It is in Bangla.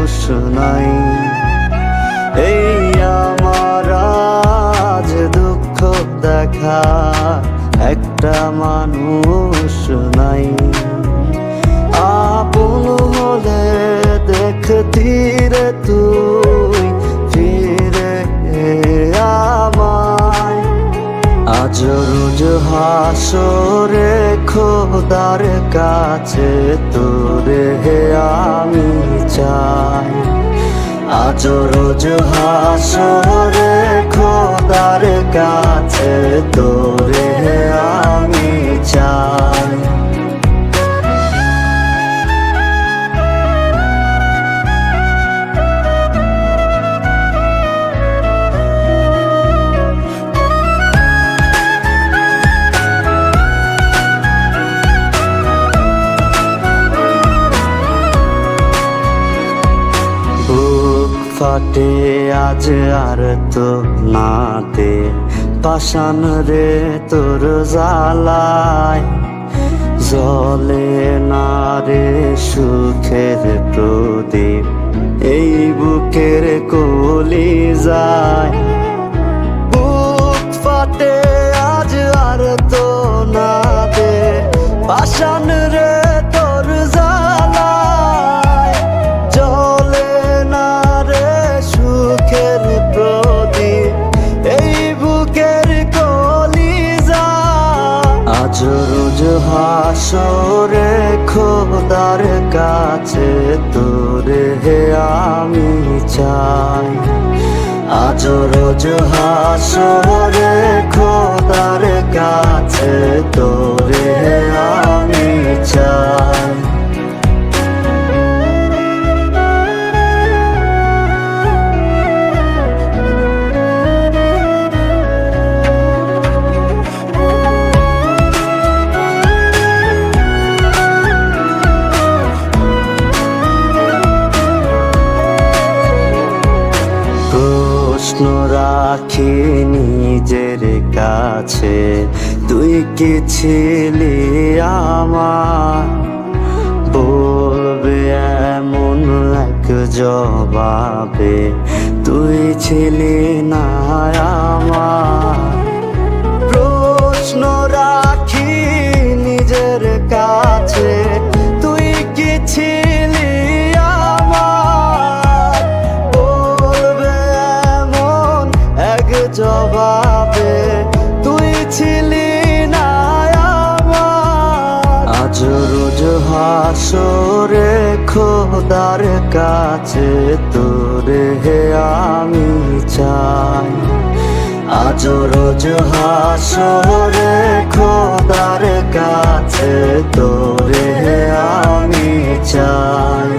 মানুষ নাই। এই আমার আজ দুঃখ দেখা একটা মানুষ নাই। আপন হলে দেখতি রে তুই ফিরে আমায়। আজ রোজ হাসরে খোদার কাছে তোরে আমি চাই। আজ রোজ হাসরে খোদার কাছে তোরে আমি চাই। ফাটে আজ আর তো নাতে পাষাণ রে তোর জ্বালায়। জ্বলে না রে সুখের প্রদীপ এই বুকের কলি যায়। বুক ফাটে আজ আর তো নাতে পাষাণ রে তোর জ্বালায়। জ্বলে না রে সুখের প্রদীপ এই বুকের কলিজা। আজ রোজ হাসরে খোদার কাছে তোরে আমি চাই। আজ রোজ হাসরে খোদার কাছে তোরে আমি চাই। প্রশ্ন রাখি নিজের কাছে তুই কি ছিলি আমার। বলবে এমন এক জবাবে তুই ছিলি না আমার। প্রশ্ন রাখি নিজের কাছে তুই কি ছিলি আমার। বলবে এমন এক জবাবে তুই ছিলি না আমার। আজ রোজ হাসরে খোদার কাছে তোরে আমি চাই। আজ রোজ হাসরে খোদার কাছে তোরে আমি চাই।